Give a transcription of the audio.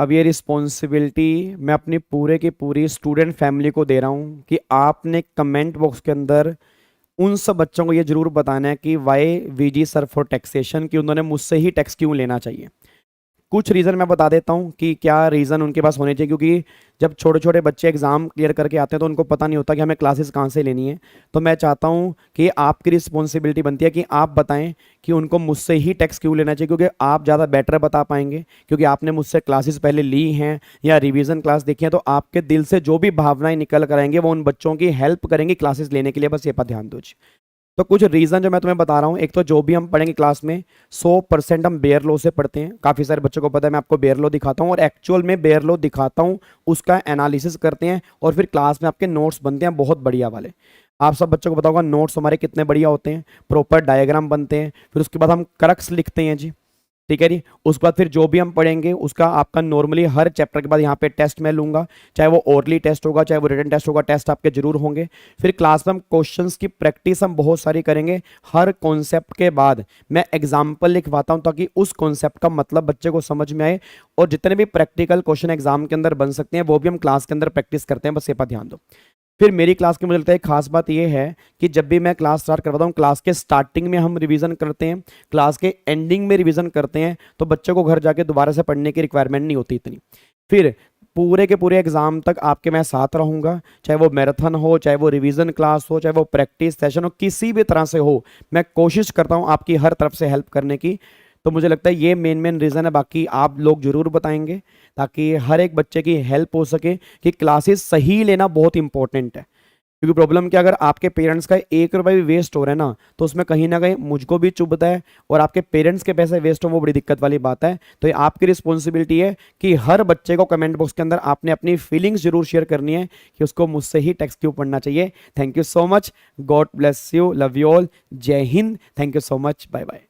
अब ये रिस्पॉन्सिबिलिटी मैं अपनी पूरे की पूरी स्टूडेंट फैमिली को दे रहा हूँ कि आपने कमेंट बॉक्स के अंदर उन सब बच्चों को ये जरूर बताना है कि वाई वीजी सर फॉर टैक्सेशन, कि उन्होंने मुझसे ही टैक्स क्यों लेना चाहिए। कुछ रीज़न मैं बता देता हूँ कि क्या रीज़न उनके पास होने चाहिए, क्योंकि जब छोटे छोटे बच्चे एग्ज़ाम क्लियर करके आते हैं तो उनको पता नहीं होता कि हमें क्लासेस कहाँ से लेनी है। तो मैं चाहता हूँ कि आपकी रिस्पॉन्सिबिलिटी बनती है कि आप बताएं कि उनको मुझसे ही टैक्स क्यों लेना चाहिए, क्योंकि आप ज़्यादा बेटर बता पाएंगे, क्योंकि आपने मुझसे क्लासेस पहले ली हैं या रिवीजन क्लास देखी है। तो आपके दिल से जो भी भावनाएं निकल कर आएंगे वो उन बच्चों की हेल्प करेंगी क्लासेस लेने के लिए। बस ये पर ध्यान दो। तो कुछ रीज़न जो मैं तुम्हें बता रहा हूँ, एक तो जो भी हम पढ़ेंगे क्लास में 100% हम बेयर लॉ से पढ़ते हैं। काफ़ी सारे बच्चों को पता है, मैं आपको बेयर लॉ दिखाता हूँ और एक्चुअल में बेयर लॉ दिखाता हूँ, उसका एनालिसिस करते हैं और फिर क्लास में आपके नोट्स बनते हैं बहुत बढ़िया वाले। आप सब बच्चों को पता होगा नोट्स हमारे कितने बढ़िया होते हैं, प्रॉपर डायग्राम बनते हैं, फिर उसके बाद हम क्रक्स लिखते हैं जी। ठीक है जी। उसके बाद फिर जो भी हम पढ़ेंगे उसका आपका नॉर्मली हर चैप्टर के बाद यहाँ पे टेस्ट मैं लूंगा, चाहे वो ओरली टेस्ट होगा चाहे वो रिटन टेस्ट होगा, टेस्ट आपके जरूर होंगे। फिर क्लास में हम क्वेश्चंस की प्रैक्टिस हम बहुत सारी करेंगे। हर कॉन्सेप्ट के बाद मैं एग्जाम्पल लिखवाता हूँ ताकि उस कॉन्सेप्ट का मतलब बच्चे को समझ में आए, और जितने भी प्रैक्टिकल क्वेश्चन एग्जाम के अंदर बन सकते हैं वो भी हम क्लास के अंदर प्रैक्टिस करते हैं। बस ये पर ध्यान दो। फिर मेरी क्लास की मुझे लगता है एक खास बात यह है कि जब भी मैं क्लास स्टार्ट करवाता हूँ, क्लास के स्टार्टिंग में हम रिवीजन करते हैं, क्लास के एंडिंग में रिवीजन करते हैं, तो बच्चों को घर जाके दोबारा से पढ़ने की रिक्वायरमेंट नहीं होती इतनी। फिर पूरे के पूरे एग्जाम तक आपके मैं साथ रहूंगा, चाहे वो मैराथन हो, चाहे वो रिवीजन क्लास हो, चाहे वो प्रैक्टिस सेशन हो, किसी भी तरह से हो, मैं कोशिश करता हूँ आपकी हर तरफ से हेल्प करने की। तो मुझे लगता है ये मेन रीज़न है। बाकी आप लोग जरूर बताएंगे ताकि हर एक बच्चे की हेल्प हो सके, कि क्लासेस सही लेना बहुत इंपॉर्टेंट है। क्योंकि प्रॉब्लम क्या, अगर आपके पेरेंट्स का 1 रुपया भी वेस्ट हो रहा है ना, तो उसमें कहीं ना कहीं मुझको भी चुभता है, और आपके पेरेंट्स के पैसे वेस्ट हो वो बड़ी दिक्कत वाली बात है। तो ये आपकी रिस्पॉन्सिबिलिटी है कि हर बच्चे को कमेंट बॉक्स के अंदर आपने अपनी फीलिंग्स जरूर शेयर करनी है कि उसको मुझसे ही टेक्स्ट क्यों पढ़ना चाहिए। Thank you so much, god bless you, love you all, जय हिंद, thank you so much, bye bye.